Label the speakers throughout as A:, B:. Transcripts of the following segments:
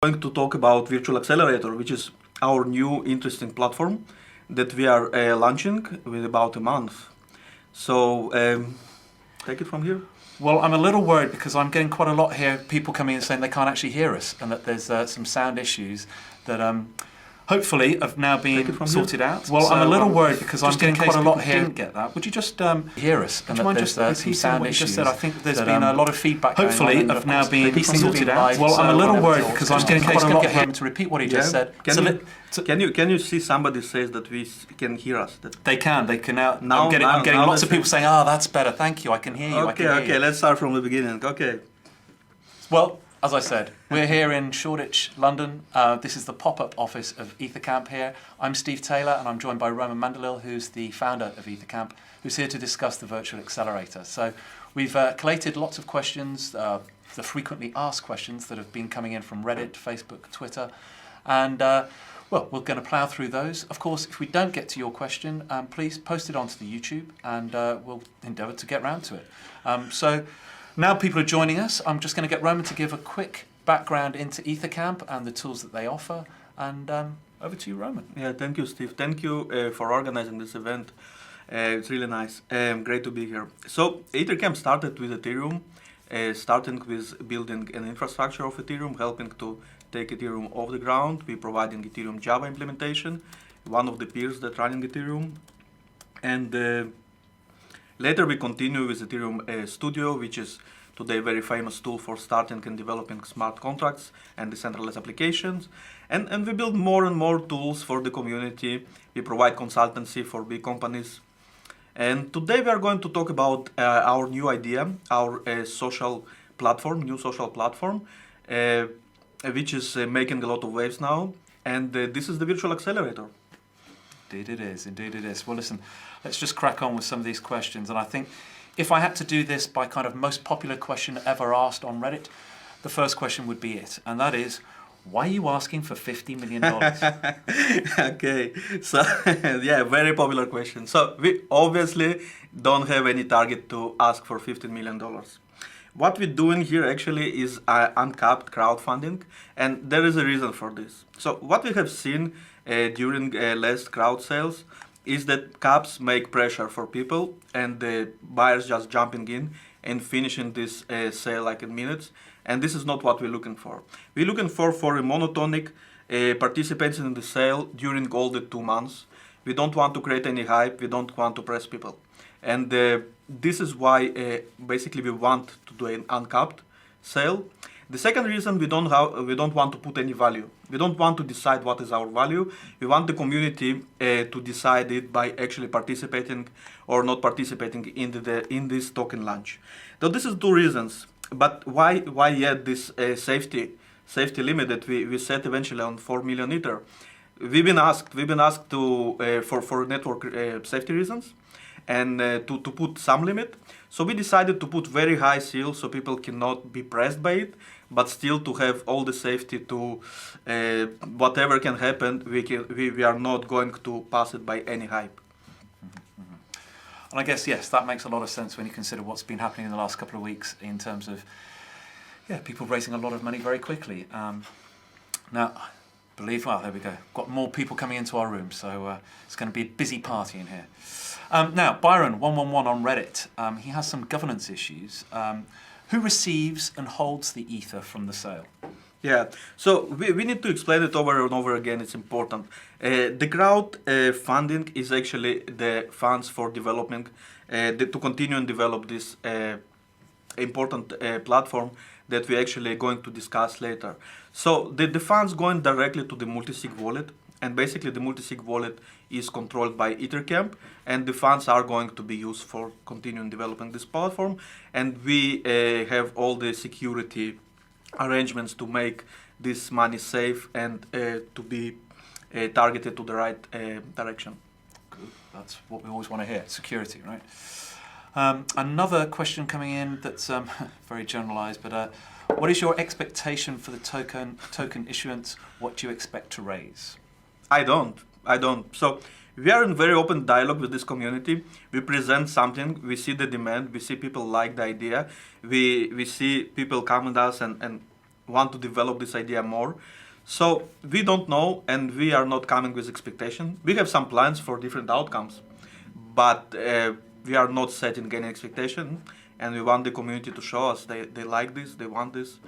A: Going to talk about Virtual Accelerator, which is our new interesting platform that we are launching with about a month. So take it from here.
B: Well, I'm a little worried because I'm getting quite a lot here, people coming in saying they can't actually hear us and that there's some sound issues that hopefully have now been sorted out. Well, so, I'm a little worried because I'm getting quite a lot here. Didn't get that. Would you just hear us and that there's some sound issues? Just said, I think there's been a lot of feedback. Hopefully, have now been sorted out. Well, I'm a little worried because I'm getting quite a lot here to repeat what he just said.
A: Can you see somebody says that we can hear us?
B: They can now. I'm getting lots of people saying, "Oh, that's better. Thank you. I can hear you."
A: Okay. Let's start from the beginning. Okay.
B: Well, as I said, we're here in Shoreditch, London. This is the pop-up office of EtherCamp here. I'm Steve Taylor, and I'm joined by Roman Mandalil, who's the founder of EtherCamp, who's here to discuss the virtual accelerator. So we've collated lots of questions, the frequently asked questions that have been coming in from Reddit, Facebook, Twitter, and well, we're going to plough through those. Of course, if we don't get to your question, please post it onto the YouTube, and we'll endeavour to get round to it. So now people are joining us. I'm just going to get Roman to give a quick background into EtherCamp and the tools that they offer. And over to you, Roman.
A: Yeah, thank you, Steve. Thank you for organizing this event. It's really nice. Great to be here. So EtherCamp started with Ethereum, starting with building an infrastructure of Ethereum, helping to take Ethereum off the ground. We're providing Ethereum Java implementation, one of the peers that running Ethereum. And later we continue with Ethereum Studio, which is today a very famous tool for starting and developing smart contracts and decentralized applications. And we build more and more tools for the community. We provide consultancy for big companies. And today we are going to talk about our new idea, our social platform, new social platform, which is making a lot of waves now. And this is the Virtual Accelerator.
B: Indeed it is. Well, listen, let's just crack on with some of these questions. And I think if I had to do this by kind of most popular question ever asked on Reddit, the first question would be it. And that is, why are you asking for $50 million?
A: Okay, so yeah, very popular question. So we obviously don't have any target to ask for $15 million. What we're doing here actually is uncapped crowdfunding, and there is a reason for this. So what we have seen during last crowd sales is that caps make pressure for people, and the buyers just jumping in and finishing this sale like in minutes. And this is not what we're looking for. We're looking for a monotonic participants in the sale during all the 2 months. We don't want to create any hype. We don't want to press people. And this is why basically we want to do an uncapped sale. The second reason, we don't want to put any value. We don't want to decide what is our value. We want the community to decide it by actually participating or not participating in this token launch. So this is 2 reasons. But why yet this safety limit that we set eventually on 4 million Ether? We've been asked to for network safety reasons and to put some limit. So we decided to put very high seal so people cannot be pressed by it, but still to have all the safety to whatever can happen, we are not going to pass it by any hype.
B: And I guess, yes, that makes a lot of sense when you consider what's been happening in the last couple of weeks in terms of people raising a lot of money very quickly. Now, there we go. Got more people coming into our room, so it's going to be a busy party in here. Now, Byron111 on Reddit, he has some governance issues. Who receives and holds the Ether from the sale?
A: Yeah, so we need to explain it over and over again. It's important. The crowd funding is actually the funds for developing, to continue and develop this important platform that we're actually going to discuss later. So the funds going directly to the multisig wallet, and basically the multisig wallet is controlled by EtherCamp, and the funds are going to be used for continuing developing this platform, and we have all the security arrangements to make this money safe and to be targeted to the right direction.
B: Good. That's what we always want to hear, security, right? Another question coming in that's very generalized, but what is your expectation for the token issuance? What do you expect to raise?
A: I don't. So we are in very open dialogue with this community. We present something, we see the demand, we see people like the idea, we see people come with us and want to develop this idea more. So we don't know, and we are not coming with expectation. We have some plans for different outcomes, but we are not setting any expectation, and we want the community to show us they like this, they want this,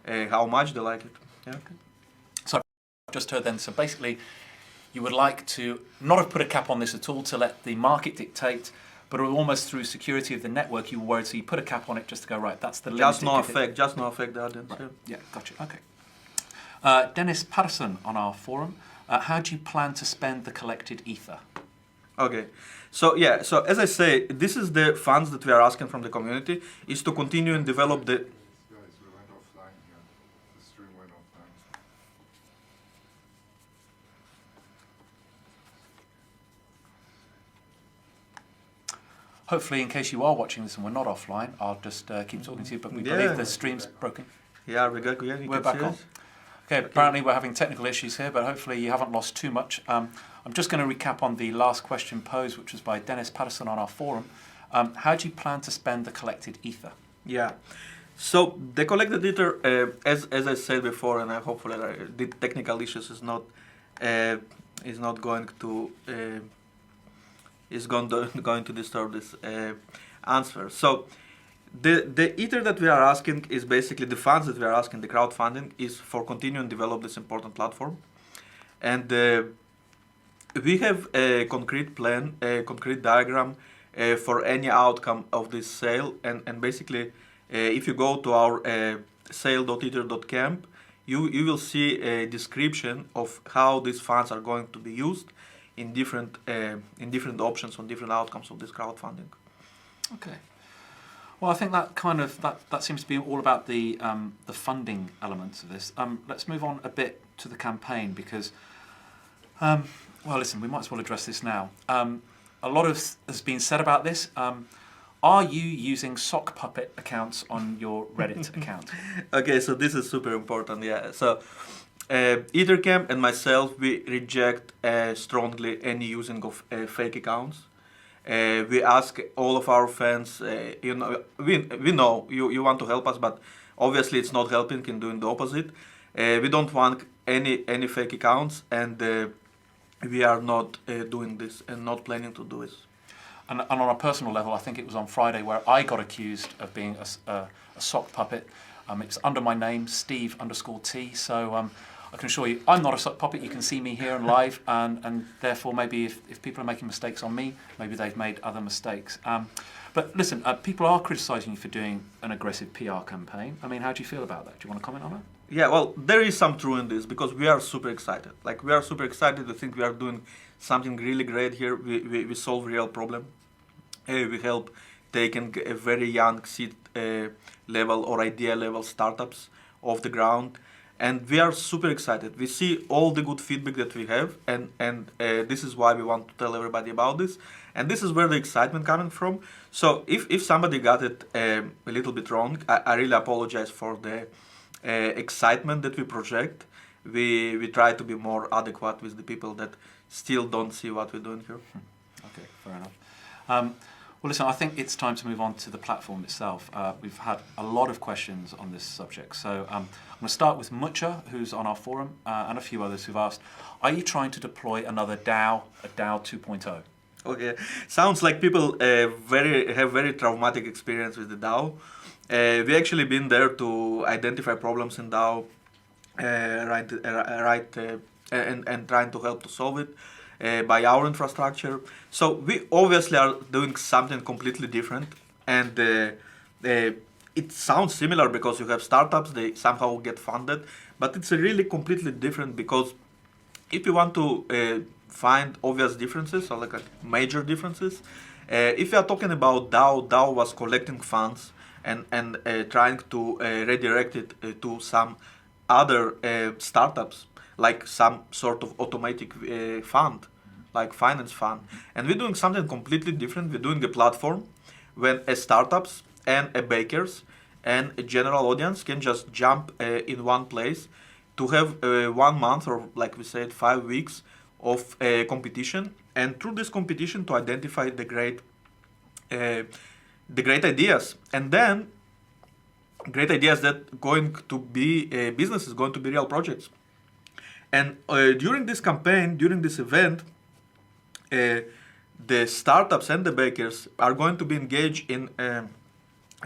A: how much they like it. Yeah.
B: So I've just heard then, so basically you would like to not have put a cap on this at all to let the market dictate, but almost through security of the network you were worried, so you put a cap on it just to go, right, that's the limit.
A: Just no affect the audience.
B: Right. Yeah, gotcha, okay. Dennis Patterson on our forum, how do you plan to spend the collected ether?
A: Okay, so yeah, so as I say, this is the funds that we are asking from the community, is to continue and develop the...
C: Guys, we went offline here. The stream went offline.
B: Hopefully, in case you are watching this and we're not offline, I'll just keep talking to you, but we believe the stream's broken.
A: Yeah, we're
B: back on. Okay, apparently we're having technical issues here, but hopefully you haven't lost too much. I'm just going to recap on the last question posed, which was by Dennis Patterson on our forum. How do you plan to spend the collected ether?
A: Yeah, so the collected ether, as I said before, and I hopefully the technical issues is not going to going to disturb this answer. So the ether that we are asking is basically the funds that we are asking, the crowdfunding, is for continuing to develop this important platform. And we have a concrete plan, a concrete diagram for any outcome of this sale. And basically, if you go to our sale.ether.camp, you will see a description of how these funds are going to be used in different options on different outcomes of this crowdfunding.
B: Okay. Well, I think that kind of that seems to be all about the funding elements of this. Let's move on a bit to the campaign because, well, listen, we might as well address this now. A lot has been said about this. Are you using sock puppet accounts on your Reddit account?
A: Okay, so this is super important. Yeah, so EtherCamp and myself, we reject strongly any using of fake accounts. We ask all of our fans, we know you want to help us, but obviously it's not helping in doing the opposite. We don't want any fake accounts, and we are not doing this and not planning to do this.
B: And on a personal level, I think it was on Friday where I got accused of being a sock puppet. It's under my name, Steve_T. So I can assure you, I'm not a sock puppet. You can see me here and live, and therefore maybe if people are making mistakes on me, maybe they've made other mistakes. But listen, people are criticising you for doing an aggressive PR campaign. I mean, how do you feel about that? Do you want to comment on it?
A: Yeah, well, there is some truth in this because we are super excited. Like, we are super excited to think we are doing something really great here. We solve real problem. We help taking a very young seed level or idea level startups off the ground. And we are super excited. We see all the good feedback that we have, and this is why we want to tell everybody about this. And this is where the excitement coming from. So if somebody got it a little bit wrong, I really apologize for the excitement that we project. We try to be more adequate with the people that still don't see what we're doing here.
B: Okay, fair enough. Well, listen, I think it's time to move on to the platform itself. We've had a lot of questions on this subject. So I'm going to start with Mucha, who's on our forum, and a few others who've asked, are you trying to deploy another DAO, a DAO 2.0?
A: Okay, sounds like people have very traumatic experience with the DAO. We actually been there to identify problems in DAO, and trying to help to solve it. By our infrastructure. So we obviously are doing something completely different, and it sounds similar because you have startups, they somehow get funded, but it's really completely different because if you want to find obvious differences or like major differences, if you are talking about DAO was collecting funds and trying to redirect it to some other startups, like some sort of automatic fund, like finance fund. And we're doing something completely different. We're doing a platform when a startups and a bakers and a general audience can just jump in one place to have 1 month or, like we said, 5 weeks of competition. And through this competition to identify the great ideas. And then great ideas that going to be businesses, going to be real projects. And during this campaign, during this event, the startups and the bakers are going to be engaged in a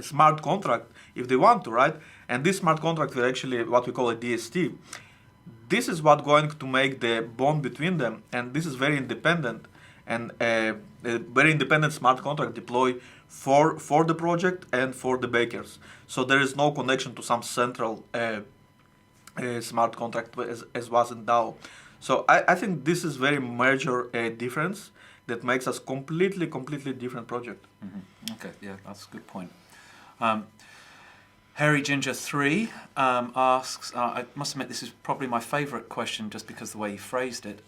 A: smart contract if they want to, right? And this smart contract will actually what we call a DST. This is what going to make the bond between them, and this is very independent and a very independent smart contract deploy for the project and for the bakers. So there is no connection to some central smart contract as was in DAO. So I think this is very major difference that makes us completely different project.
B: Mm-hmm. Okay, yeah, that's a good point. Hairy Ginger 3 asks, I must admit this is probably my favourite question just because the way you phrased it.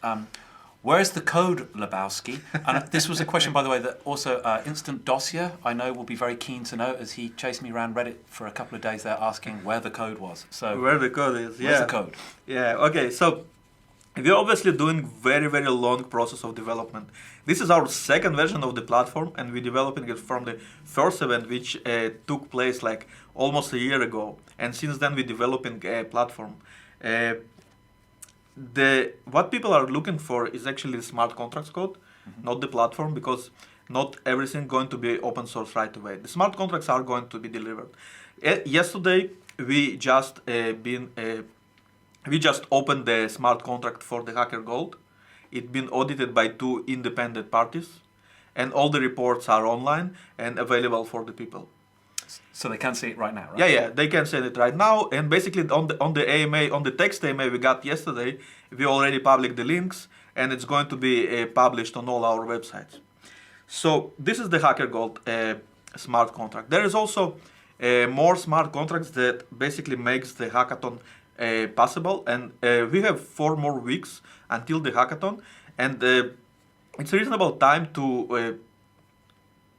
B: Where's the code, Lebowski? And this was a question, by the way, that also Instant Dossier, I know, will be very keen to know, as he chased me around Reddit for a couple of days there asking where the code was. So
A: where the code is, yeah.
B: Where's the code?
A: Yeah, okay, so we're obviously doing very long process of development. This is our second version of the platform, and we're developing it from the first event, which took place like almost a year ago. And since then, we're developing a platform. What people are looking for is actually the smart contracts code, not the platform, because not everything going to be open source right away. The smart contracts are going to be delivered. Yesterday, we just opened the smart contract for the Hacker Gold. It's been audited by 2 independent parties, and all the reports are online and available for the people.
B: So they can see it right now, right?
A: Yeah, they can see it right now. And basically, on the AMA, on the text AMA we got yesterday, we already published the links, and it's going to be published on all our websites. So this is the Hacker Gold smart contract. There is also more smart contracts that basically makes the hackathon possible, and we have 4 more weeks until the hackathon, and it's a reasonable time to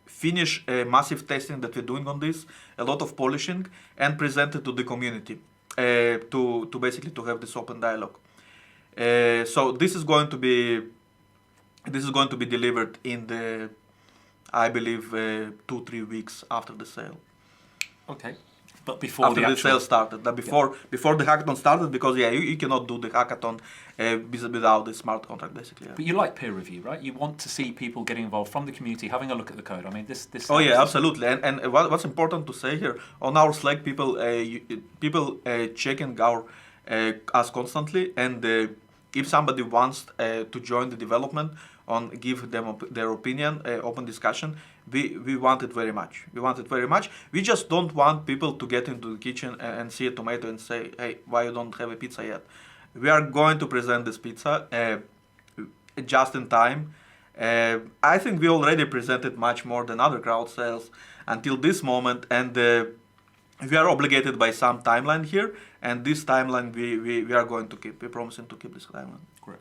A: finish massive testing that we're doing on this, a lot of polishing, and present it to the community to basically to have this open dialogue. So this is going to be delivered in the, I believe, 2-3 weeks after the sale.
B: Okay. But before
A: after the sale started, before the hackathon started, because you cannot do the hackathon without the smart contract, basically. Yeah.
B: But you like peer review, right? You want to see people getting involved from the community, having a look at the code. I mean, this.
A: Oh yeah, absolutely. And what's important to say here, on our Slack, people checking our us constantly, and if somebody wants to join the development, give them their opinion, open discussion. We want it very much. We just don't want people to get into the kitchen and see a tomato and say, hey, why you don't have a pizza yet? We are going to present this pizza just in time. I think we already presented much more than other crowd sales until this moment, and we are obligated by some timeline here, and this timeline we are going to keep. We're promising to keep this timeline.
B: Great.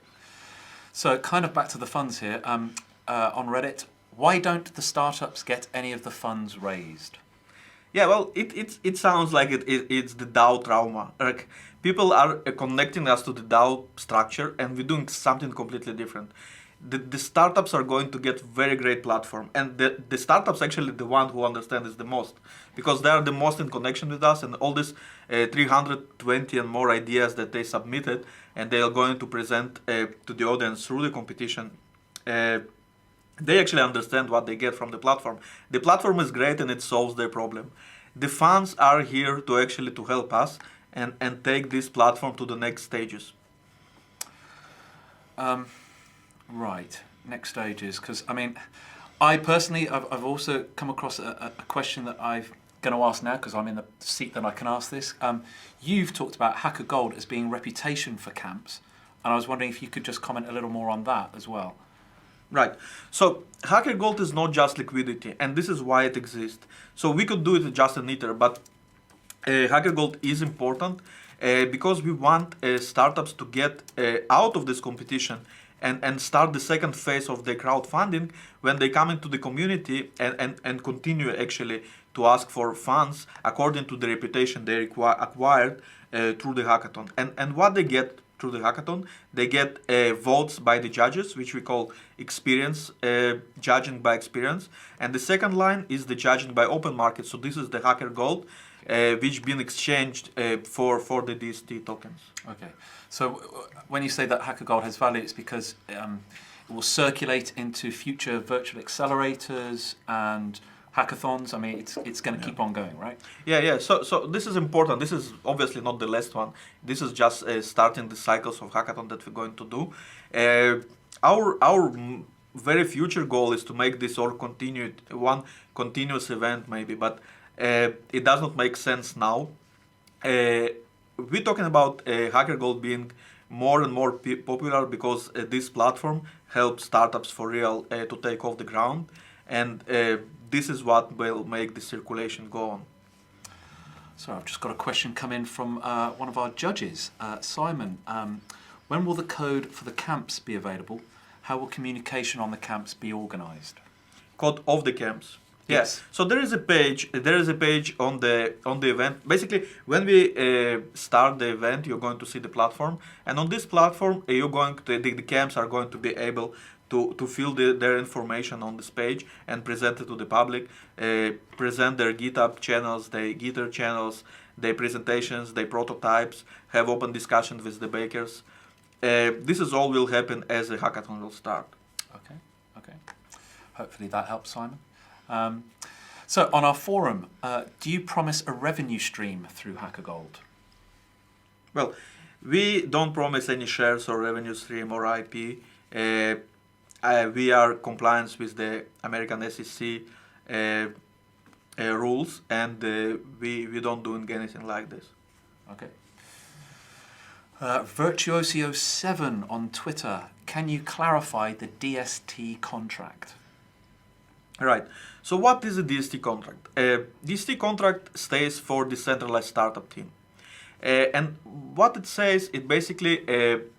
B: So kind of back to the funds here. On Reddit, why don't the startups get any of the funds raised?
A: Yeah, well, it sounds like it's the DAO trauma. Like, people are connecting us to the DAO structure, and we're doing something completely different. The startups are going to get very great platform, and the startups actually the one who understand this the most, because they are the most in connection with us, and all this 320 and more ideas that they submitted, and they are going to present to the audience through the competition. They actually understand what they get from the platform. The platform is great and it solves their problem. The funds are here to actually to help us and take this platform to the next stages.
B: Right, next stages, because I mean, I personally, I've also come across a question that I'm going to ask now, because I'm in the seat that I can ask this. You've talked about Hacker Gold as being reputation for camps, and I was wondering if you could just comment a little more on that as well.
A: Right. So Hacker Gold is not just liquidity, and this is why it exists. So we could do it just in Ether, but Hacker Gold is important because we want startups to get out of this competition and start the second phase of the crowdfunding when they come into the community and continue actually to ask for funds according to the reputation they acquired through the hackathon. And what they get through the hackathon, they get votes by the judges, which we call experience, judging by experience. And the second line is the judging by open market. So this is the Hacker Gold. which been exchanged for the DST tokens.
B: Okay. So when you say that HackerGold has value, it's because it will circulate into future virtual accelerators and hackathons. I mean, it's going to keep on going, right?
A: Yeah. So this is important. This is obviously not the last one. This is just starting the cycles of hackathon that we're going to do. Our very future goal is to make this all one continuous event maybe, but it does not make sense now. We're talking about HackerGold being more and more popular because this platform helps startups for real to take off the ground, and this is what will make the circulation go on.
B: So I've just got a question come in from one of our judges, Simon. When will the code for the camps be available? How will communication on the camps be organized?
A: Code of the camps. Yes. So there is a page. There is a page on the event. Basically, when we start the event, you're going to see the platform, and on this platform, you're going to the camps are going to be able to fill their information on this page and present it to the public. Present their GitHub channels, their Gitter channels, their presentations, their prototypes. Have open discussions with the bakers. This is all will happen as the hackathon will start.
B: Okay. Hopefully that helps, Simon. So on our forum, do you promise a revenue stream through HackerGold?
A: Well, we don't promise any shares or revenue stream or IP. We are compliant with the American SEC rules, and we don't do anything like this.
B: Okay. Virtuosio7 on Twitter, can you clarify the DST contract?
A: Right. So what is a DST contract? DST contract stays for decentralized startup team. And what it says, it basically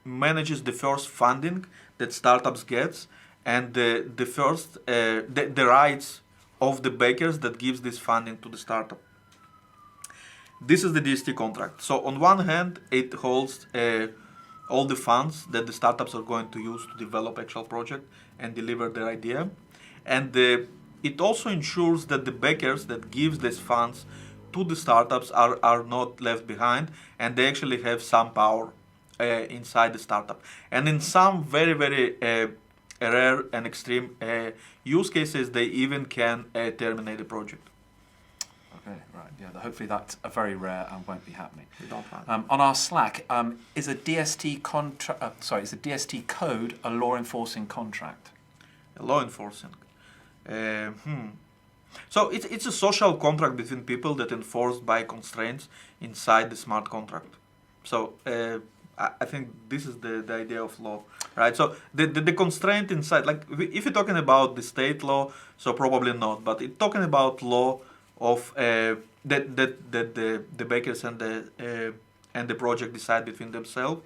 A: manages the first funding that startups gets, and the rights of the bakers that gives this funding to the startup. This is the DST contract. So on one hand, it holds all the funds that the startups are going to use to develop actual project and deliver their idea. And it also ensures that the bakers that gives these funds to the startups are not left behind, and they actually have some power inside the startup. And in some very, very rare and extreme use cases, they even can terminate the project.
B: Okay, right. Yeah, hopefully that's very rare and won't be happening.
A: We don't want.
B: On our Slack, is a DST is a DST code a law enforcing contract?
A: Law enforcing. So it's a social contract between people that enforced by constraints inside the smart contract. So I think this is the idea of law, right? So the constraint inside, like if you're talking about the state law, so probably not. But it's talking about law of that the bakers and the project decide between themselves,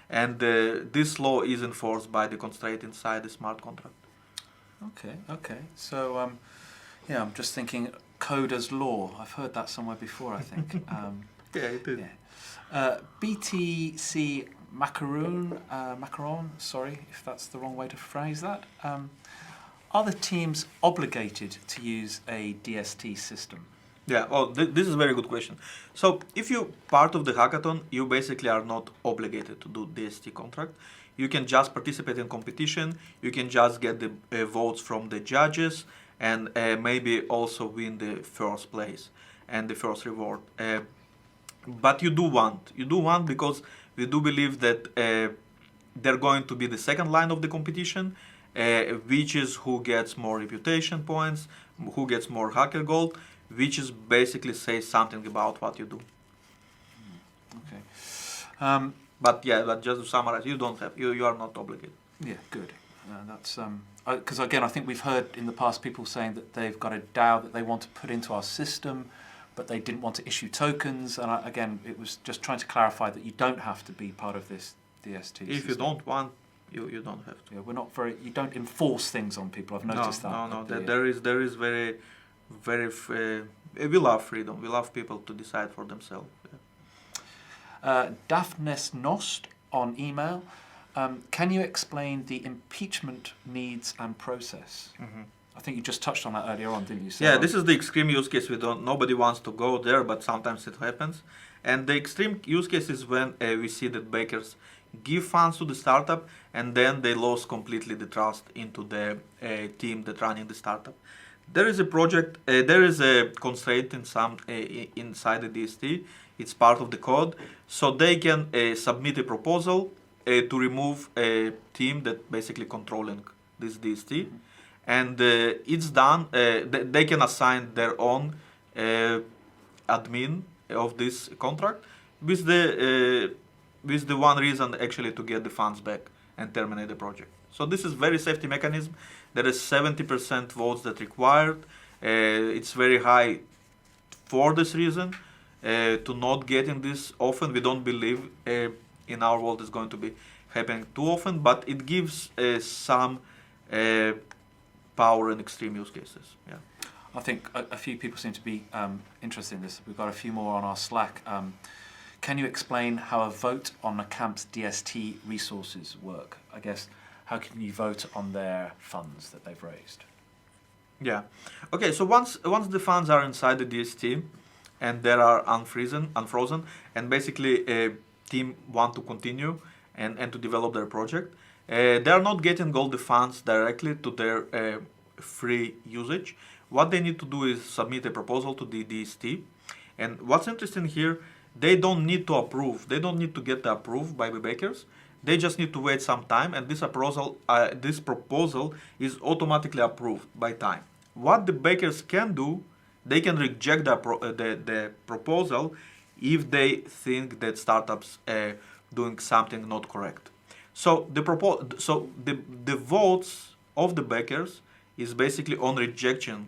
A: and this law is enforced by the constraint inside the smart contract.
B: Okay. So, yeah, I'm just thinking code as law. I've heard that somewhere before, I think.
A: Yeah, it is.
B: Yeah. BTC Macaron, sorry if that's the wrong way to phrase that. Are the teams obligated to use a DST system?
A: Yeah, this is a very good question. So if you're part of the hackathon, you basically are not obligated to do DST contract. You can just participate in competition. You can just get the votes from the judges, and maybe also win the first place and the first reward. But you do want because we do believe that they're going to be the second line of the competition, which is who gets more reputation points, who gets more HackerGold, which is basically say something about what you do.
B: Okay.
A: But just to summarize, you are not obligated.
B: Yeah, good. That's because again, I think we've heard in the past people saying that they've got a DAO that they want to put into our system, but they didn't want to issue tokens. And again, it was just trying to clarify that you don't have to be part of this DST.
A: If
B: system.
A: you don't want, you don't have to.
B: Yeah, we're not very. You don't enforce things on people. I've noticed that.
A: No. There is very, very. We love freedom. We love people to decide for themselves. Yeah.
B: Daphnes Nost on email. Can you explain the impeachment needs and process?
A: Mm-hmm.
B: I think you just touched on that earlier on, didn't you? So,
A: Yeah, this is the extreme use case. Nobody wants to go there, but sometimes it happens. And the extreme use case is when we see that backers give funds to the startup and then they lose completely the trust into the team that's running the startup. There is a project, there is a constraint in inside the DST. It's part of the code, so they can submit a proposal to remove a team that basically controlling this DST, and it's done. They can assign their own admin of this contract with the one reason actually to get the funds back and terminate the project. So this is very safety mechanism. There is 70% votes that required. It's very high for this reason. To not getting this often, we don't believe in our world is going to be happening too often, but it gives some power in extreme use cases. Yeah.
B: I think a few people seem to be interested in this. We've got a few more on our Slack. Can you explain how a vote on a camp's DST resources work? I guess, how can you vote on their funds that they've raised?
A: Yeah. Okay, so once the funds are inside the DST and they are unfrozen, and basically a team want to continue and to develop their project, they are not getting all the funds directly to their free usage. What they need to do is submit a proposal to the DST. And what's interesting here, they don't need to approve. They don't need to get approved by the bakers. They just need to wait some time, and this proposal is automatically approved by time. What the bakers can do, they can reject the proposal if they think that startups are doing something not correct. So the votes of the bakers is basically on rejection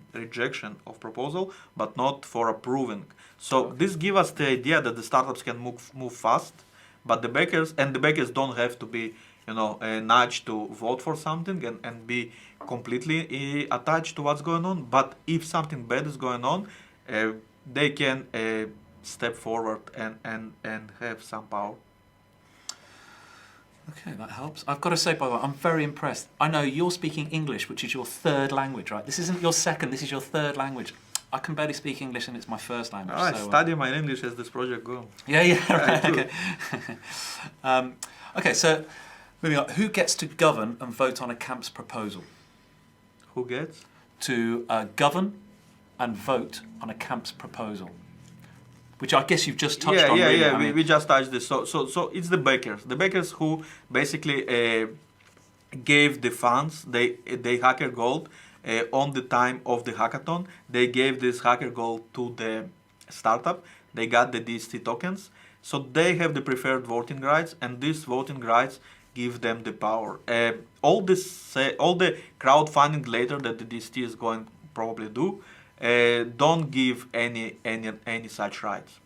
A: of proposal, but not for approving. So this gives us the idea that the startups can move fast, but the bakers don't have to be nudged to vote for something and be completely attached to what's going on. But if something bad is going on, they can step forward and have some power.
B: Okay, that helps. I've got to say, by the way, I'm very impressed. I know you're speaking English, which is your third language, right? This isn't your second, this is your third language. I can barely speak English and it's my first language.
A: I study my English as this project goes.
B: Yeah, right, okay. Okay, so moving on. Who gets to govern and vote on a camp's proposal?
A: Who gets?
B: To govern and vote on a camp's proposal. Which I guess you've just touched on.
A: Yeah. We just touched this. So it's the bakers who basically gave the funds. They hacker gold on the time of the hackathon. They gave this hacker gold to the startup. They got the DST tokens, so they have the preferred voting rights, and these voting rights give them the power. All the crowdfunding later that the DST is going to probably do. Don't give any such rights.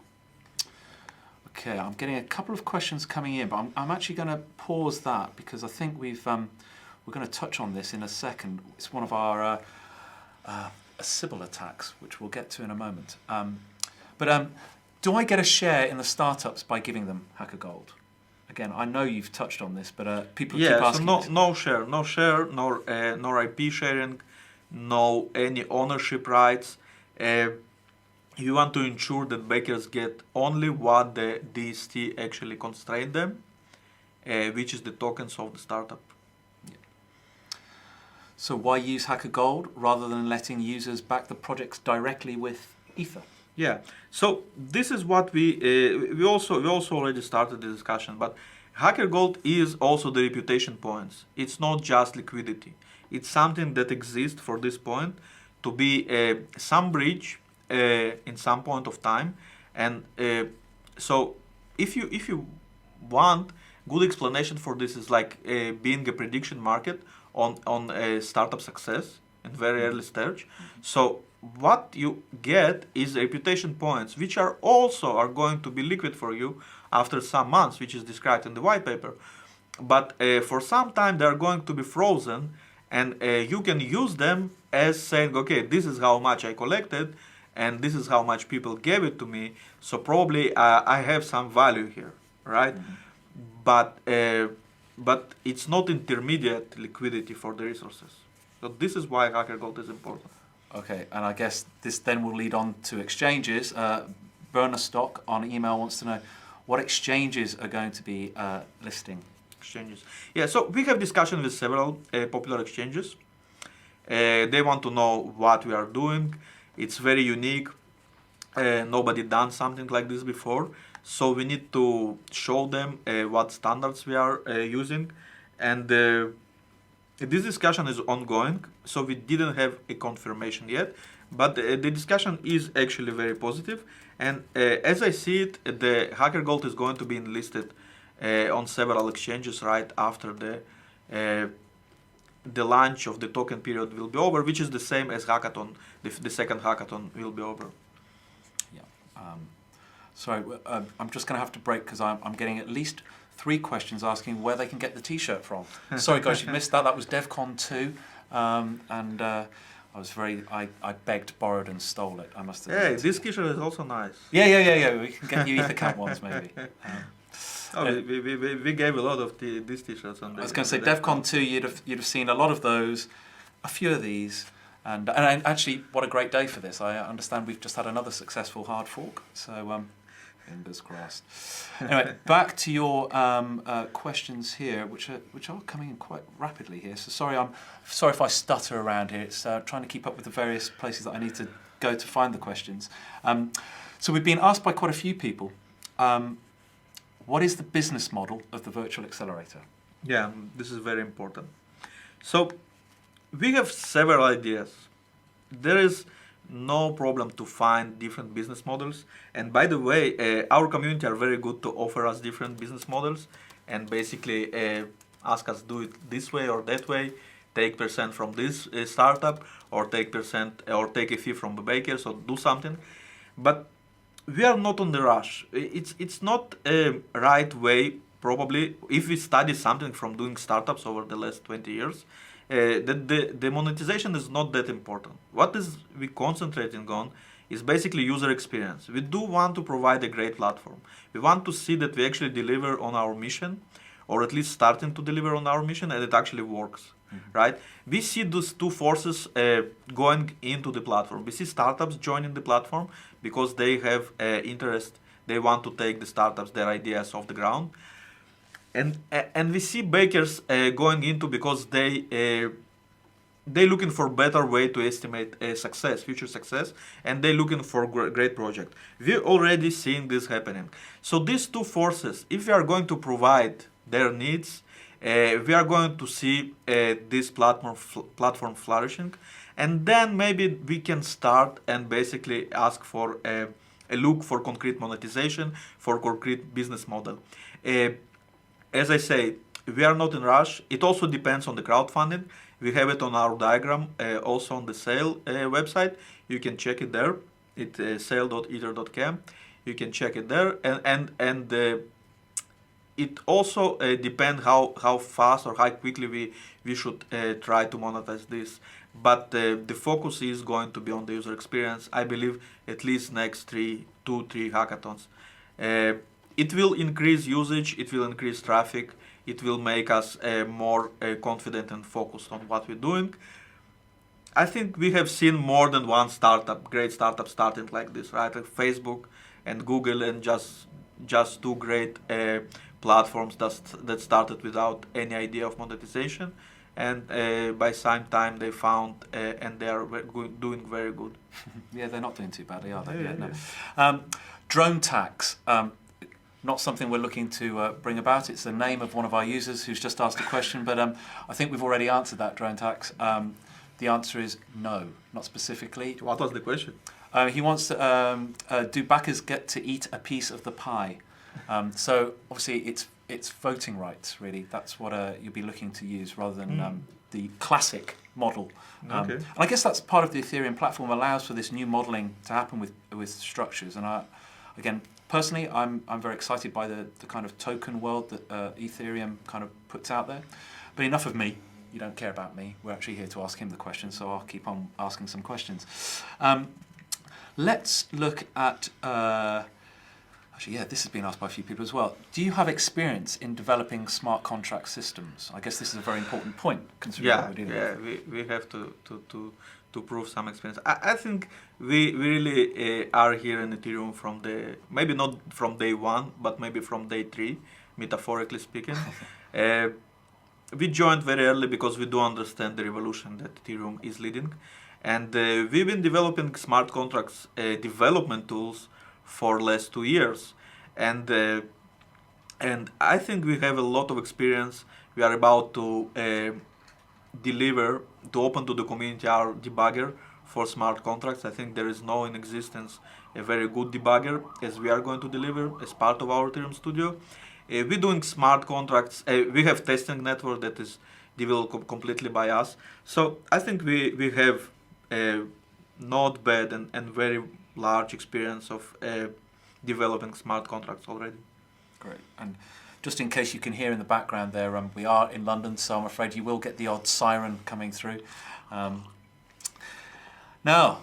B: Okay, I'm getting a couple of questions coming in, but I'm actually going to pause that because I think we're going to touch on this in a second. It's one of our Sybil attacks, which we'll get to in a moment. But do I get a share in the startups by giving them hacker gold? Again, I know you've touched on this, but people keep asking.
A: So no share, nor IP sharing. No any ownership rights. You want to ensure that bakers get only what the DST actually constrained them, which is the tokens of the startup.
B: Yeah. So why use hacker gold rather than letting users back the projects directly with Ether?
A: Yeah. So this is what we also already started the discussion, but hacker gold is also the reputation points. It's not just liquidity. It's something that exists for this point to be some bridge in some point of time, and so if you want good explanation for this is like being a prediction market on startup success in very early stage. So what you get is reputation points, which are going to be liquid for you after some months, which is described in the white paper. But for some time they are going to be frozen. And you can use them as saying, okay, this is how much I collected, and this is how much people gave it to me. So probably I have some value here, right? Mm-hmm. But it's not intermediate liquidity for the resources. So this is why Hacker Gold is important.
B: Okay, and I guess this then will lead on to exchanges. Burner Stock on email wants to know what exchanges are going to be listing.
A: Exchanges. Yeah, so we have discussion with several popular exchanges. They want to know what we are doing. It's very unique. Nobody done something like this before. So we need to show them what standards we are using. And this discussion is ongoing. So we didn't have a confirmation yet. But the discussion is actually very positive. And as I see it, the Hacker Gold is going to be enlisted on several exchanges right after the launch of the token period will be over, which is the same as hackathon. The second hackathon will be over.
B: Yeah. Sorry, I'm just going to have to break because I'm getting at least 3 questions asking where they can get the T-shirt from. Sorry, guys, you missed that. That was DevCon 2, and I was I begged, borrowed, and stole it. I must admit.
A: Hey, this T-shirt is also nice.
B: Yeah. We can get you EtherCamp ones maybe.
A: We gave a lot of these T-shirts. On
B: I was going to say DevCon 2. You'd have seen a lot of those, a few of these, and actually, what a great day for this. I understand we've just had another successful hard fork. So fingers crossed. Anyway, back to your questions here, which are coming in quite rapidly here. So sorry if I stutter around here. It's trying to keep up with the various places that I need to go to find the questions. So we've been asked by quite a few people. What is the business model of the virtual accelerator?
A: Yeah, this is very important. So we have several ideas. There is no problem to find different business models. And by the way, our community are very good to offer us different business models and basically ask us do it this way or that way, take % from this startup, or take a fee from the baker, so do something. But we are not on the rush. It's not a right way, probably, if we study something from doing startups over the last 20 years, the monetization is not that important. What is we concentrating on is basically user experience. We do want to provide a great platform. We want to see that we actually deliver on our mission, or at least starting to deliver on our mission, and it actually works. Right? We see those two forces going into the platform. We see startups joining the platform because they have interest. They want to take the startups, their ideas off the ground. And we see bakers going into because they looking for better way to estimate success, future success, and they looking for great project. We're already seeing this happening. So these two forces, if we are going to provide their needs, we are going to see this platform flourishing, and then maybe we can start and basically ask for a look for concrete monetization, for concrete business model. As I say, we are not in rush. It also depends on the crowdfunding. We have it on our diagram, also on the sale website. You can check it there. It's sale.ether.camp. You can check it there, and it also depends how fast or how quickly we should try to monetize this. But the focus is going to be on the user experience. I believe at least next 2-3 hackathons. It will increase usage. It will increase traffic. It will make us more confident and focused on what we're doing. I think we have seen more than one great startup starting like this, right? Like Facebook and Google, and just two great platforms that started without any idea of monetization, and by some time they found and they are doing very good.
B: Yeah, they're not doing too badly, are they?
A: Yeah,
B: No. Drone tax, not something we're looking to bring about. It's the name of one of our users who's just asked a question, but I think we've already answered that, drone tax. The answer is no, not specifically.
A: What was the question?
B: He wants to, do backers get to eat a piece of the pie? So obviously it's voting rights, really. That's what you'll be looking to use rather than the classic model.
A: Okay.
B: And I guess that's part of the Ethereum platform, allows for this new modeling to happen with structures. And again, personally, I'm very excited by the kind of token world that Ethereum kind of puts out there. But enough of me. You don't care about me. We're actually here to ask him the questions, so I'll keep on asking some questions. Let's look at a Actually, yeah, this has been asked by a few people as well. Do you have experience in developing smart contract systems? I guess this is a very important point, considering what we're dealing with.
A: We have to prove some experience. I think we really are here in Ethereum from maybe not from day one, but maybe from day 3, metaphorically speaking. We joined very early because we do understand the revolution that Ethereum is leading. And we've been developing smart contracts development tools for last 2 years. And I think we have a lot of experience. We are about to open to the community our debugger for smart contracts. I think there is no in existence a very good debugger as we are going to deliver as part of our Ethereum studio. We're doing smart contracts. We have testing network that is developed completely by us. So I think we have not bad and very large experience of developing smart contracts already.
B: Great. And just in case you can hear in the background there, we are in London, so I'm afraid you will get the odd siren coming through. Now,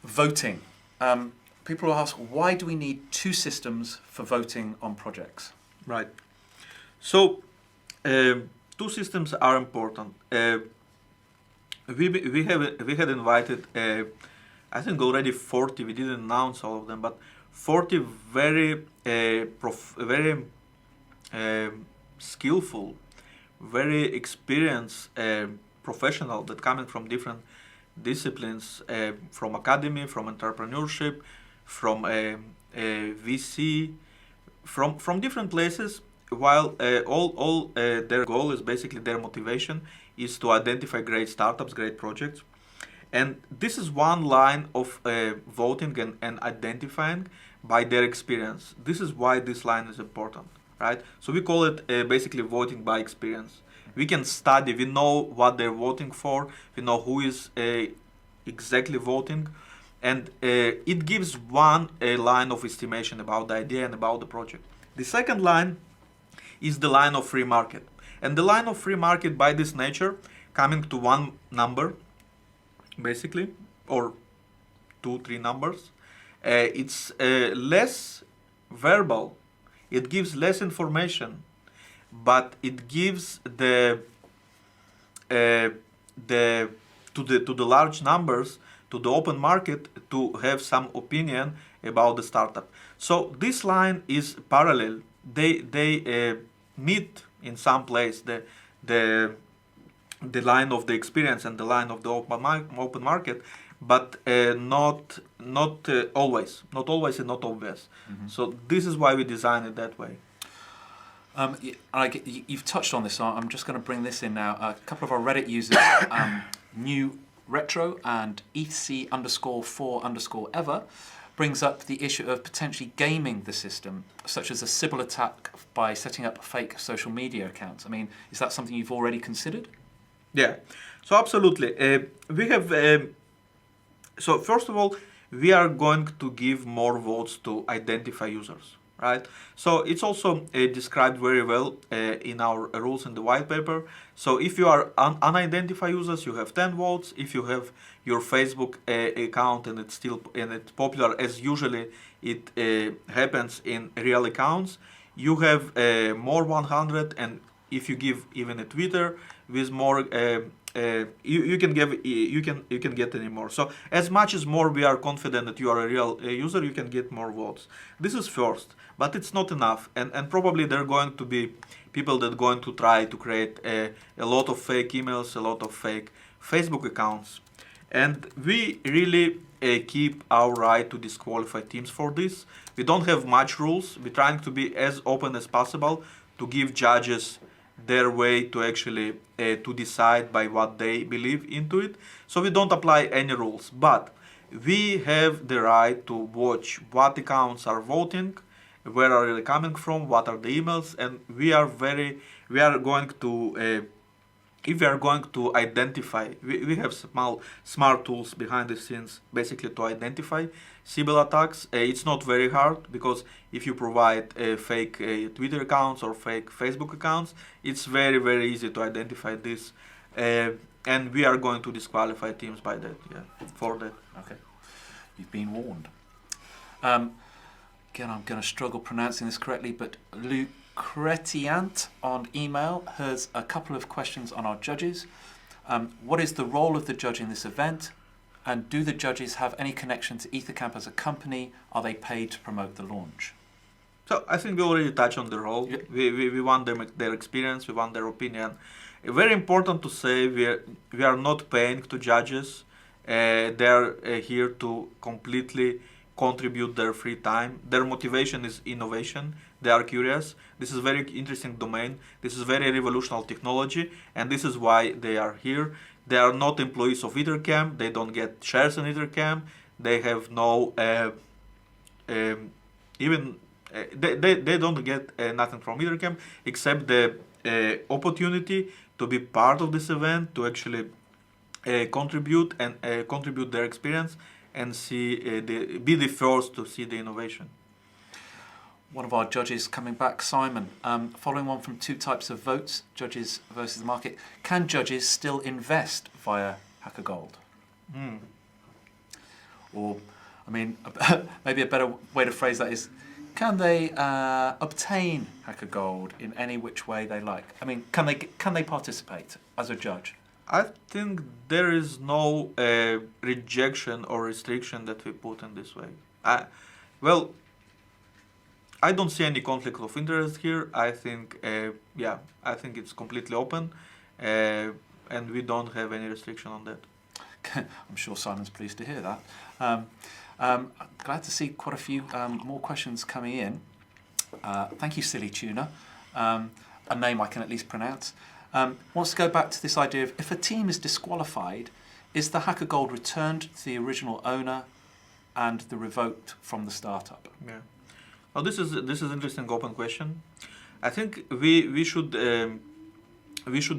B: voting. People will ask, why do we need 2 systems for voting on projects?
A: Right. So, 2 systems are important. We had invited, I think already 40. We didn't announce all of them, but 40 very skillful, very experienced professional that coming from different disciplines, from academy, from entrepreneurship, from VC, from different places. While all their goal is basically their motivation is to identify great startups, great projects. And this is one line of voting and identifying by their experience. This is why this line is important, right? So we call it basically voting by experience. We can study, we know what they're voting for, we know who is exactly voting, and it gives one line of estimation about the idea and about the project. The second line is the line of free market. And the line of free market by this nature, coming to one number, basically, or 2, 3 numbers, it's less verbal, it gives less information, but it gives to the large numbers, to the open market, to have some opinion about the startup. So this line is parallel. They meet in some place, the line of the experience and the line of the open market, but not always and not obvious.
B: Mm-hmm.
A: So this is why we design it that way.
B: You've touched on this, so I'm just going to bring this in now. A couple of our Reddit users, New Retro and ETHC_4_ever, brings up the issue of potentially gaming the system, such as a Sybil attack by setting up fake social media accounts. I mean, is that something you've already considered?
A: Yeah, so absolutely. We have, so first of all, we are going to give more votes to identify users, right? So it's also described very well in our rules in the white paper. So if you are unidentified users, you have 10 votes. If you have your Facebook account and it's popular, as usually it happens in real accounts, you have more 100. And if you give even a Twitter with more, you can get any more. So as much as more we are confident that you are a real user, you can get more votes. This is first, but it's not enough, and probably there are going to be people that are going to try to create a lot of fake emails, a lot of fake Facebook accounts, and we really keep our right to disqualify teams for this. We don't have much rules. We're trying to be as open as possible to give judges their way to actually to decide by what they believe into it. So we don't apply any rules, but we have the right to watch what accounts are voting, where are they coming from, what are the emails, and we are going to if we are going to identify, we have smart tools behind the scenes basically to identify Sybil attacks. It's not very hard, because if you provide fake Twitter accounts or fake Facebook accounts, it's very, very easy to identify this. And we are going to disqualify teams by that, for that.
B: Okay, you've been warned. again, I'm going to struggle pronouncing this correctly, but Lucretiant on email has a couple of questions on our judges. What is the role of the judge in this event? And do the judges have any connection to EtherCamp as a company? Are they paid to promote the launch?
A: So I think we already touched on the role.
B: Yep.
A: We want their experience, we want their opinion. Very important to say we are not paying to judges. They are here to completely contribute their free time. Their motivation is innovation. They are curious. This is a very interesting domain. This is very revolutionary technology, and this is why they are here. They are not employees of EtherCamp. They don't get shares in EtherCamp. They have no they don't get nothing from EtherCamp except the opportunity to be part of this event, to actually contribute their experience and be the first to see the innovation.
B: One of our judges coming back, Simon, following on from two types of votes, judges versus the market. Can judges still invest via Hacker Gold? Or, I mean, maybe a better way to phrase that is, can they obtain Hacker Gold in any which way they like? I mean, can they participate as a judge?
A: I think there is no rejection or restriction that we put in this way. I don't see any conflict of interest here. I think, I think it's completely open, and we don't have any restriction on that.
B: I'm sure Simon's pleased to hear that. Glad to see quite a few more questions coming in. Thank you, Silly Tuna, a name I can at least pronounce. Wants to go back to this idea of, if a team is disqualified, is the Hacker Gold returned to the original owner and the revoked from the startup?
A: Yeah. Well, this is interesting open question. I think we should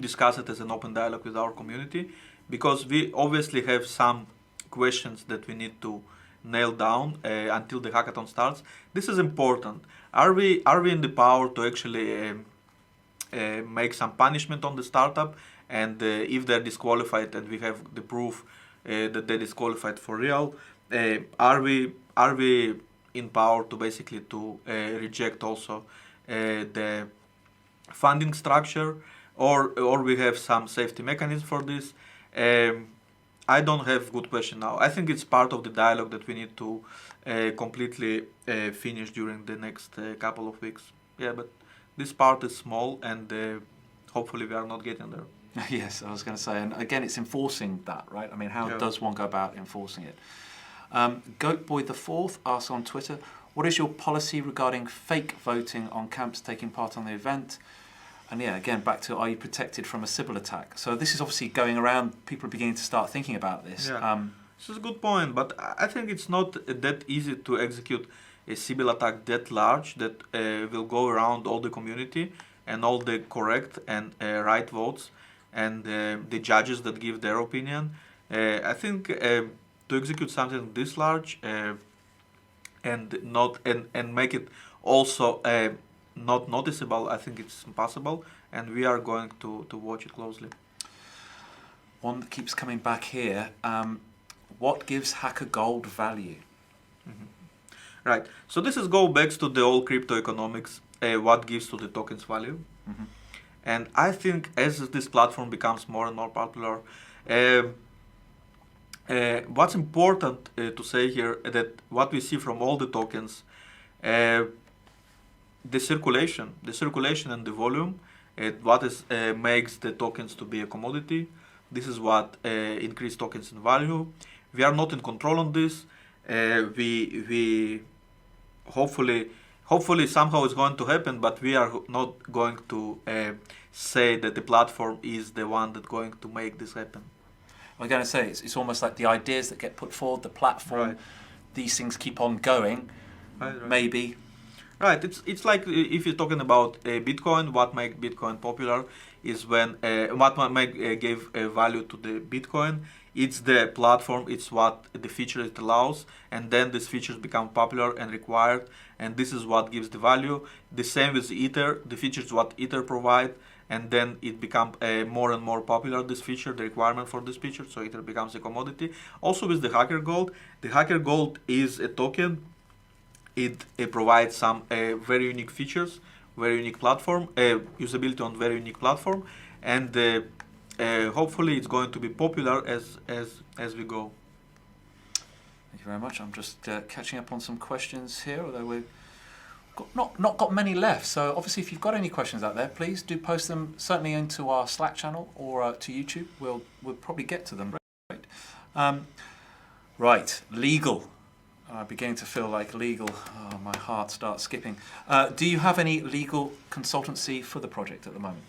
A: discuss it as an open dialogue with our community, because we obviously have some questions that we need to nail down until the hackathon starts. This is important. Are we in the power to actually make some punishment on the startup, and if they're disqualified and we have the proof that they're disqualified for real, are we in power to basically to reject also the funding structure, or we have some safety mechanism for this? I don't have good question now. I think it's part of the dialogue that we need to completely finish during the next couple of weeks. Yeah, but this part is small, and hopefully we are not getting there.
B: Yes, I was going to say, and again, it's enforcing that, right? I mean, how does one go about enforcing it? Goatboy the Fourth asks on Twitter, what is your policy regarding fake voting on camps taking part on the event? And yeah, again, back to, are you protected from a Sybil attack? So this is obviously going around, people are beginning to start thinking about this.
A: Yeah. This is a good point, but I think it's not that easy to execute a Sybil attack that large that will go around all the community and all the correct and right votes and the judges that give their opinion. I think to execute something this large and make it also not noticeable, I think it's impossible, and we are going to watch it closely.
B: One that keeps coming back here, what gives Hacker Gold value?
A: Mm-hmm. Right, so this is go back to the old crypto economics, what gives to the tokens value. Mm-hmm. And I think as this platform becomes more and more popular, what's important to say here that what we see from all the tokens, the circulation and the volume, what makes the tokens to be a commodity. This is what increase tokens in value. We are not in control on this. We hopefully somehow it's going to happen, but we are not going to say that the platform is the one that's going to make this happen.
B: I'm going to say it's almost like the ideas that get put forward, the platform,
A: right.
B: These things keep on going,
A: right.
B: Maybe.
A: Right, it's like if you're talking about Bitcoin, what makes Bitcoin popular is when what give value to the Bitcoin. It's the platform, it's what the feature it allows, and then these features become popular and required, and this is what gives the value. The same with Ether, the features what Ether provide, and then it becomes more and more popular, this feature, the requirement for this feature, so Ether becomes a commodity. Also with the Hacker Gold is a token it provides some very unique features, very unique platform, usability on very unique platform, and hopefully it's going to be popular as we go.
B: Thank you very much. I'm just catching up on some questions here, although we've not got many left. So obviously, if you've got any questions out there, please do post them certainly into our Slack channel or to YouTube. We'll probably get to them. Right. Right. Legal. I'm beginning to feel like legal. Oh, my heart starts skipping. Do you have any legal consultancy for the project at the moment?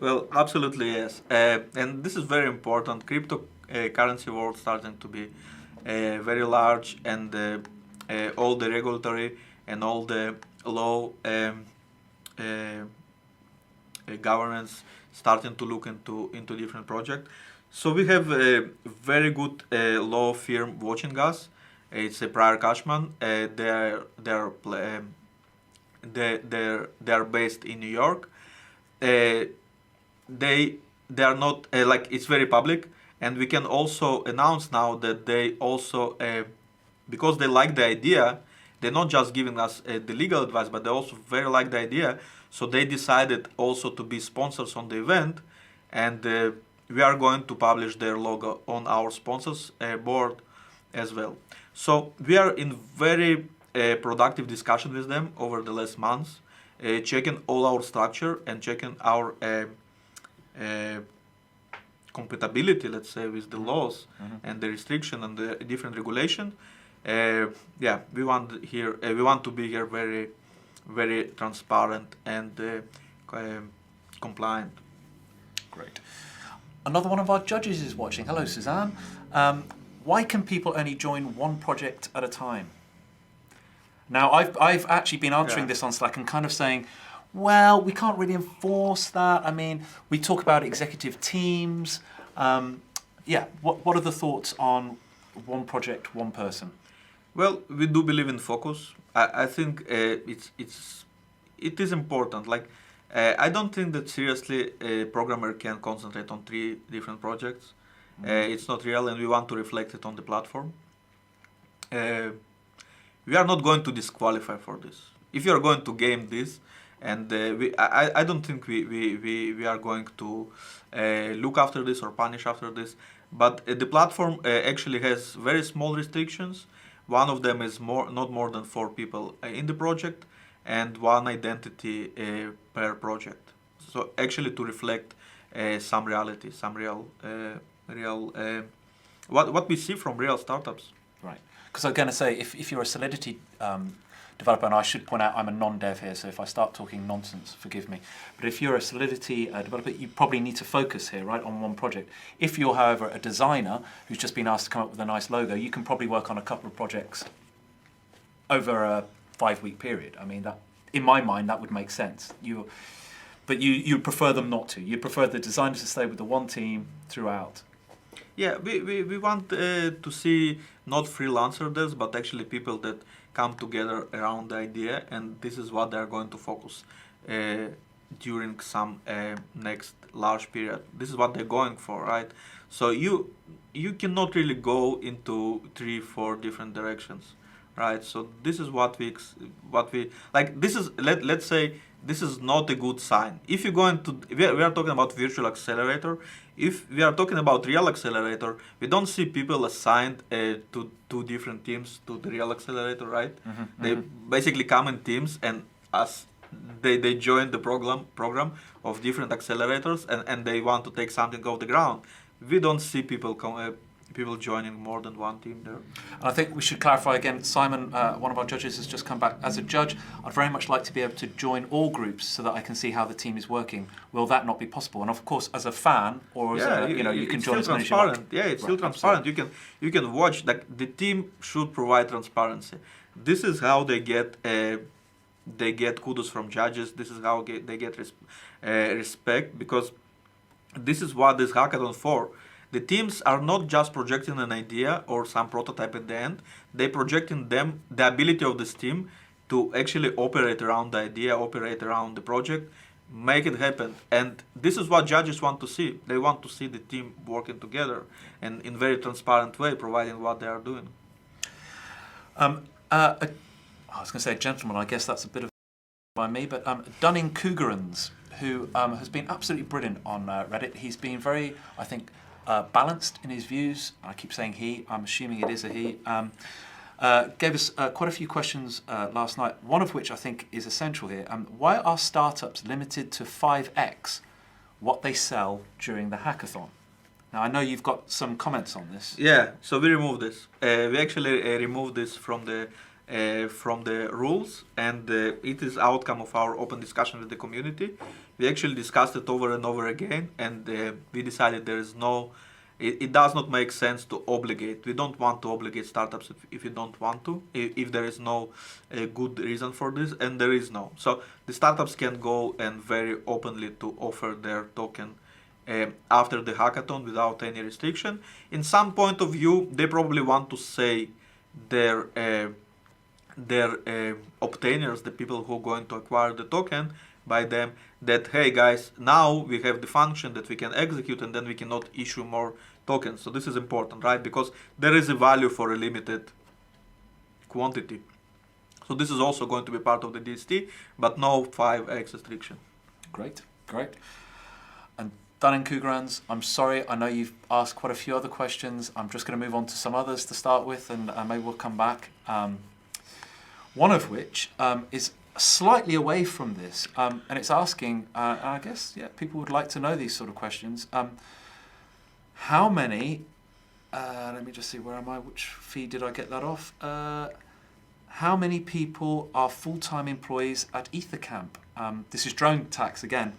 A: Well, absolutely yes. And this is very important. Cryptocurrency world starting to be very large, and all the regulatory and all the law governance starting to look into different projects. So we have a very good law firm watching us. It's a Prior Cashman. They're based in New York. They are not like, it's very public, and we can also announce now that they also because they like the idea, they're not just giving us the legal advice, but they also very like the idea. So they decided also to be sponsors on the event, and we are going to publish their logo on our sponsors board as well. So we are in very productive discussion with them over the last months, checking all our structure and checking our compatibility, let's say, with the laws and the restriction and the different regulation. We want to be here very, very transparent and compliant.
B: Great. Another one of our judges is watching. Hello, Suzanne. Why can people only join one project at a time? Now, I've actually been answering this on Slack and kind of saying, well, we can't really enforce that. I mean, we talk about executive teams. What are the thoughts on one project, one person?
A: Well, we do believe in focus. I think it is important. Like, I don't think that seriously a programmer can concentrate on 3 different projects. It's not real, and we want to reflect it on the platform. We are not going to disqualify for this. If you are going to game this, and I don't think we are going to look after this or punish after this. But the platform actually has very small restrictions. One of them is not more than 4 people in the project, and 1 identity per project. So actually to reflect some reality, some real what we see from real startups.
B: Right. Because I'm going to say, if you're a Solidity developer, and I should point out I'm a non-dev here, so if I start talking nonsense, forgive me. But if you're a Solidity developer, you probably need to focus here, right, on one project. If you're, however, a designer who's just been asked to come up with a nice logo, you can probably work on a couple of projects over a 5-week period. I mean, that, in my mind, that would make sense. But you prefer them not to. You prefer the designers to stay with the one team throughout.
A: Yeah, we want to see not freelancer devs, but actually people that come together around the idea, and this is what they're going to focus during some next large period. This is what they're going for, right? So you cannot really go into 3-4 different directions, right? So this is what we like. This is let's say this is not a good sign. If you're going to, we are talking about virtual accelerator. If we are talking about real accelerator, we don't see people assigned to 2 different teams to the real accelerator, right? They basically come in teams, and they join the program of different accelerators, and they want to take something off the ground. We don't see people joining more than 1 team there.
B: And I think we should clarify again, Simon, one of our judges, has just come back. As a judge, I'd very much like to be able to join all groups so that I can see how the team is working. Will that not be possible? And of course, as a fan, or as you can join as many as you like.
A: Yeah, it's still transparent. Absolutely. You can watch. Like, the team should provide transparency. This is how they get kudos from judges. This is how they get respect, because this is what this hackathon for. The teams are not just projecting an idea or some prototype at the end. They're projecting the ability of this team to actually operate around the idea, operate around the project, make it happen. And this is what judges want to see. They want to see the team working together and in very transparent way, providing what they are doing.
B: I was going to say gentleman, I guess that's a bit of by me, but Dunning-Krugerrans, who has been absolutely brilliant on Reddit. He's been very, I think, balanced in his views. I keep saying he, I'm assuming it is a he. Gave us quite a few questions last night, one of which I think is essential here. Why are startups limited to 5x what they sell during the hackathon? Now, I know you've got some comments on this.
A: Yeah, so we removed this. We actually removed this from the rules, and it is outcome of our open discussion with the community. We actually discussed it over and over again, and we decided there is no. It does not make sense to obligate. We don't want to obligate startups if you don't want to, if there is no good reason for this, and there is no. So the startups can go and very openly to offer their token after the hackathon without any restriction. In some point of view, they probably want to say their obtainers, the people who are going to acquire the token by them, that hey guys, now we have the function that we can execute and then we cannot issue more tokens. So this is important, right? Because there is a value for a limited quantity. So this is also going to be part of the DST, but no 5x restriction.
B: Great, great. And Dunning-Krugerans, I'm sorry, I know you've asked quite a few other questions. I'm just going to move on to some others to start with, and maybe we'll come back. One of which is slightly away from this, and it's asking, and I guess people would like to know these sort of questions. How many, let me just see, where am I? Which feed did I get that off? How many people are full-time employees at EtherCamp? This is drone tax again.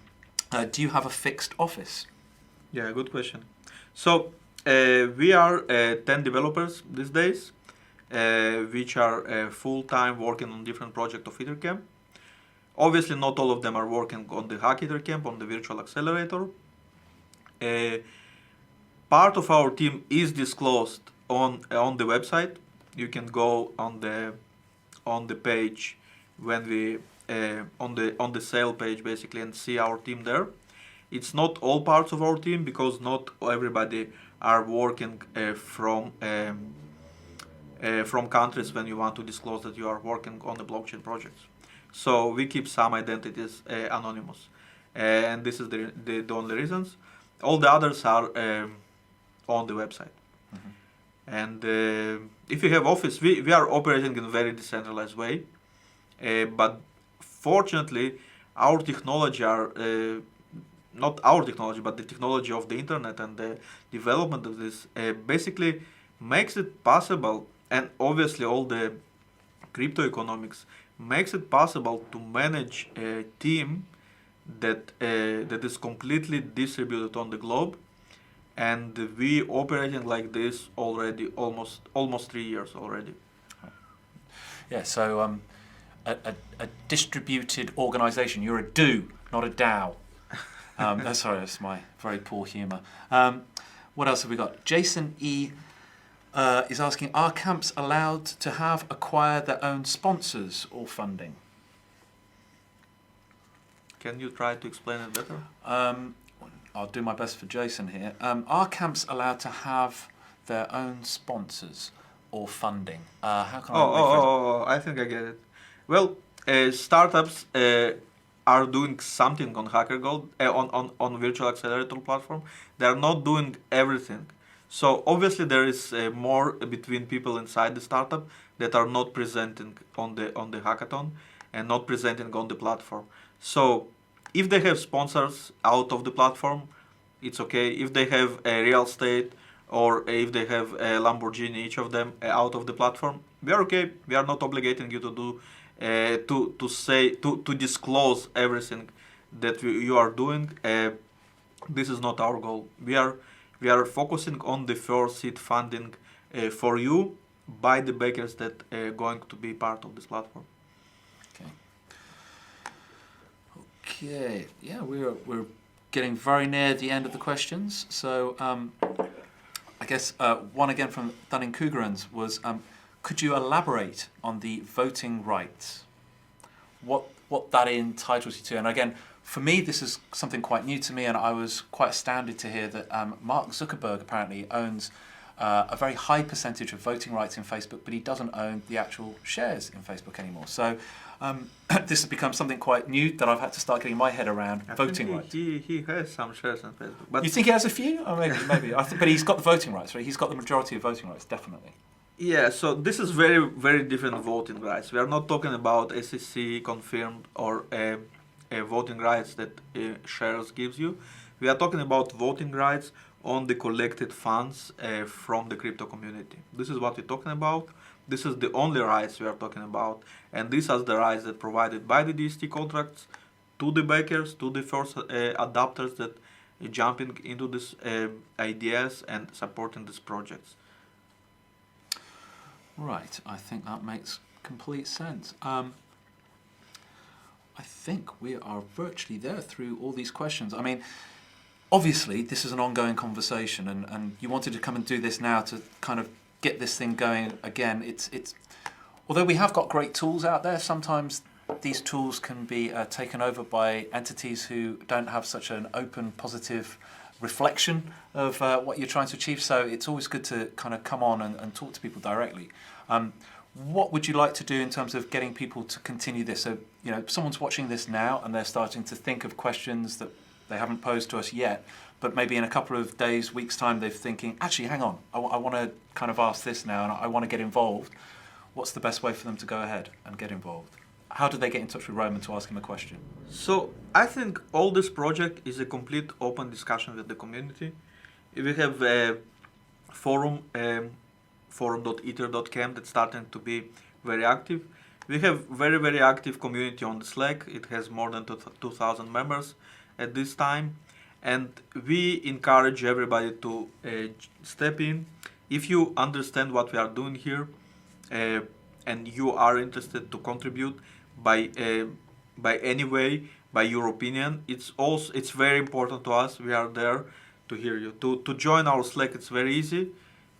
B: Do you have a fixed office?
A: Yeah, good question. So we are 10 developers these days, which are full-time working on different projects of EtherCamp. Obviously, not all of them are working on the hack.ether.camp, on the virtual accelerator. Part of our team is disclosed on the website. You can go on the page when we on the sale page basically and see our team there. It's not all parts of our team because not everybody are working from countries when you want to disclose that you are working on the blockchain projects. So we keep some identities anonymous, and this is the only reasons. All the others are on the website.
B: Mm-hmm.
A: And if you have office, we are operating in a very decentralized way, but fortunately our technology are not our technology, but the technology of the internet and the development of this basically makes it possible, and obviously all the crypto economics makes it possible to manage a team that is completely distributed on the globe, and we operating like this already almost 3 years already.
B: Yeah, so a distributed organization. You're a DO, not a DAO. Sorry, that's my very poor humor. What else have we got? Jason E is asking, are camps allowed to acquire their own sponsors or funding?
A: Can you try to explain it better?
B: I'll do my best for Jason here. Are camps allowed to have their own sponsors or funding? How can I rephrase it?
A: I think I get it. Well, startups are doing something on HackerGold, on virtual accelerator platform. They are not doing everything. So obviously there is more between people inside the startup that are not presenting on the hackathon and not presenting on the platform. So if they have sponsors out of the platform, it's okay. If they have a real estate or if they have a Lamborghini, each of them out of the platform, we are okay. We are not obligating you to do to disclose everything that you are doing. This is not our goal. We are focusing on the first seed funding for you by the bakers that are going to be part of this platform.
B: Okay. Yeah, we're getting very near the end of the questions. So I guess one again from Dunning-Krugerans was, could you elaborate on the voting rights? What that entitles you to? And again, for me, this is something quite new to me, and I was quite astounded to hear that Mark Zuckerberg apparently owns a very high percentage of voting rights in Facebook, but he doesn't own the actual shares in Facebook anymore. So this has become something quite new that I've had to start getting my head around.
A: I
B: voting
A: think
B: rights.
A: he has some shares on Facebook. But
B: You think he has a few? Oh, maybe. But he's got the voting rights, right? He's got the majority of voting rights, definitely.
A: yeah, so this is very, very different voting rights. We are not talking about SEC confirmed or voting rights that shares gives you. We are talking about voting rights on the collected funds from the crypto community. This is what we're talking about. This is the only rights we are talking about. And these are the rights that provided by the DST contracts to the bakers, to the first adopters that jumping into these ideas and supporting these projects.
B: Right, I think that makes complete sense. I think we are virtually there through all these questions. I mean, obviously, this is an ongoing conversation, and you wanted to come and do this now to kind of get this thing going again. It's although we have got great tools out there, sometimes these tools can be taken over by entities who don't have such an open, positive reflection of what you're trying to achieve. So it's always good to kind of come on and talk to people directly. What would you like to do in terms of getting people to continue this? So, you know, someone's watching this now and they're starting to think of questions that they haven't posed to us yet, but maybe in a couple of days, weeks' time, they're thinking, actually, hang on, I want to kind of ask this now and I want to get involved. What's the best way for them to go ahead and get involved? How do they get in touch with Roman to ask him a question?
A: So I think all this project is a complete open discussion with the community. We have a forum, forum.ether.camp that's starting to be very active. We have very, very active community on the Slack. It has more than 2,000 members at this time. And we encourage everybody to step in. If you understand what we are doing here and you are interested to contribute by any way, by your opinion, it's very important to us. We are there to hear you. To join our Slack, it's very easy.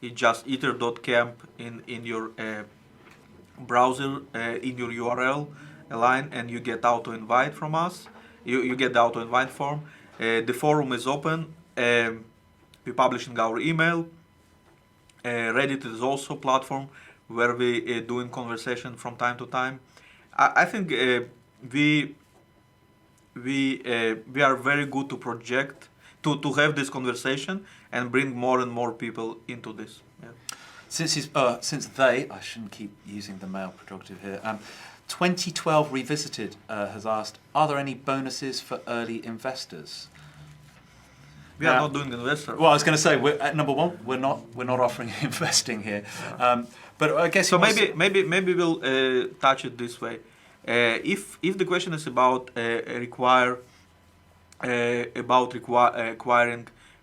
A: It's just ether.camp in your browser, in your URL line, and you get auto invite from us. You get the auto invite form. The forum is open. We publishing our email. Reddit is also a platform where we doing conversation from time to time. I think we are very good to project to have this conversation and bring more and more people into this. Yeah.
B: Since they, I shouldn't keep using the male prerogative here. 2012 Revisited has asked, are there any bonuses for early investors?
A: We are not doing investor.
B: Well, I was going to say, number one, we're not offering investing here. But I guess
A: so. Maybe we'll touch it this way. If the question is about acquiring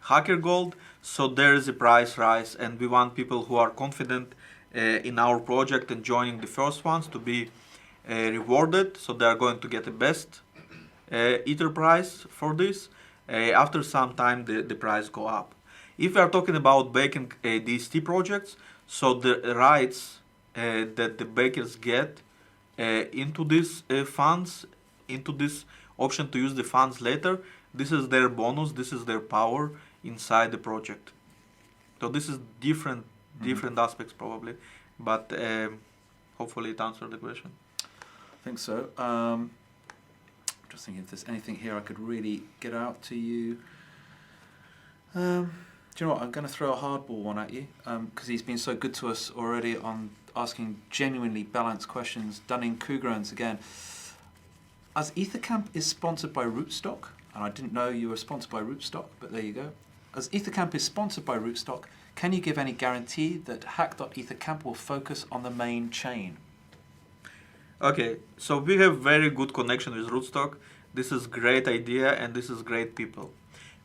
A: hacker gold, so there is a price rise, and we want people who are confident in our project and joining the first ones to be rewarded. So they are going to get the best Ether price for this. After some time, the price go up. If we are talking about baking DST projects, so the rights that the bakers get into these funds, into this option to use the funds later, this is their bonus, this is their power inside the project. So this is different aspects probably, but hopefully it answered the question.
B: I think so. Just thinking if there's anything here I could really get out to you. Do you know what? I'm going to throw a hardball one at you because he's been so good to us already on asking genuinely balanced questions. Dunning-Krugerans again. As EtherCamp is sponsored by Rootstock, and I didn't know you were sponsored by Rootstock, but there you go. As EtherCamp is sponsored by Rootstock, can you give any guarantee that hack.ether.camp will focus on the main chain?
A: Okay, so we have very good connection with Rootstock. This is great idea and this is great people.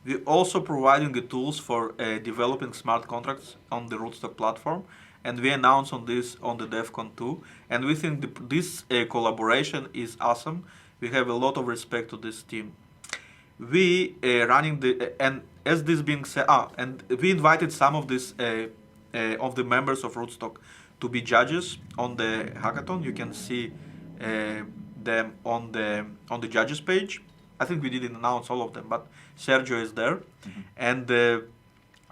A: We're also providing the tools for developing smart contracts on the Rootstock platform, and we announced on this on the DevCon 2. And we think this collaboration is awesome. We have a lot of respect to this team. We running and as this being said, and we invited some of this of the members of Rootstock to be judges on the hackathon. You can see them on the judges page. I think we didn't announce all of them, but Sergio is there, and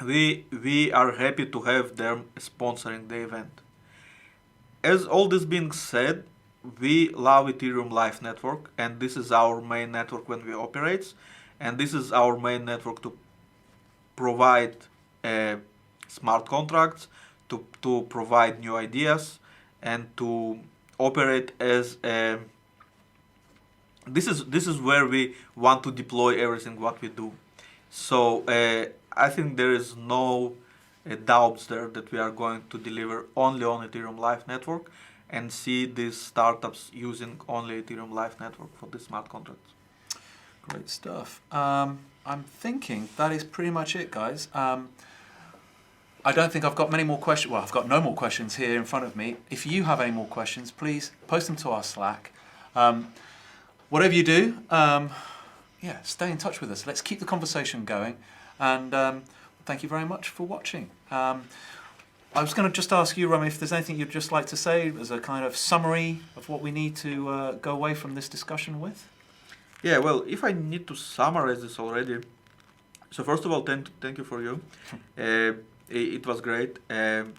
A: we are happy to have them sponsoring the event. As all this being said, we love Ethereum Live Network, and this is our main network when we operate, and this is our main network to provide smart contracts, to provide new ideas, and to operate as this is where we want to deploy everything what we do. So I think there is no doubts there that we are going to deliver only on Ethereum Live Network and see these startups using only Ethereum Live Network for the smart contracts.
B: Great stuff. I'm thinking that is pretty much it, guys. I don't think I've got many more questions. Well, I've got no more questions here in front of me. If you have any more questions, please post them to our Slack. Whatever you do, yeah, stay in touch with us. Let's keep the conversation going. And thank you very much for watching. I was going to just ask you, Romy, if there's anything you'd just like to say as a kind of summary of what we need to go away from this discussion with.
A: Yeah, well, if I need to summarize this already, so first of all, thank you for you. It was great, and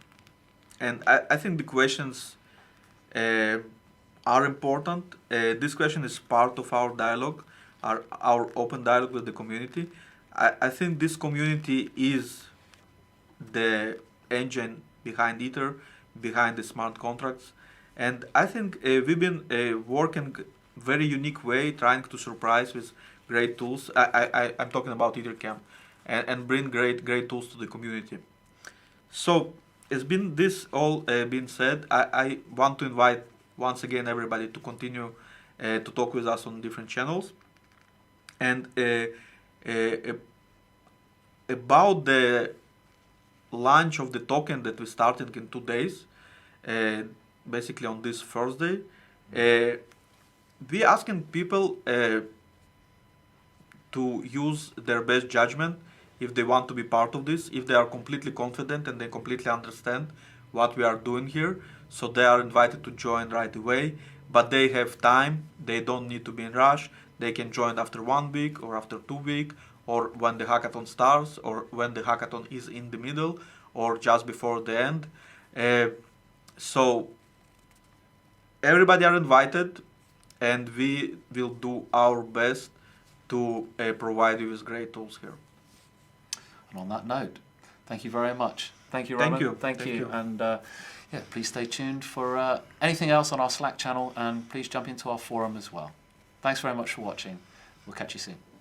A: I think the questions are important. This question is part of our dialogue, our open dialogue with the community. I think this community is the engine behind Ether, behind the smart contracts, and I think we've been working very unique way, trying to surprise with great tools. I'm talking about EtherCamp, and bring great tools to the community. So, as been this all been said, I want to invite once again everybody to continue to talk with us on different channels. And about the launch of the token that we started in 2 days, basically on this Thursday, we asking people to use their best judgment if they want to be part of this, if they are completely confident and they completely understand what we are doing here. So they are invited to join right away, but they have time. They don't need to be in rush. They can join after 1 week or after 2 weeks, or when the hackathon starts, or when the hackathon is in the middle, or just before the end. So everybody are invited, and we will do our best to provide you with great tools here.
B: And on that note, thank you very much. Thank you,
A: Thank
B: Roman.
A: you.
B: Thank
A: Thank
B: you.
A: you.
B: And yeah, please stay tuned for anything else on our Slack channel, and please jump into our forum as well. Thanks very much for watching. We'll catch you soon.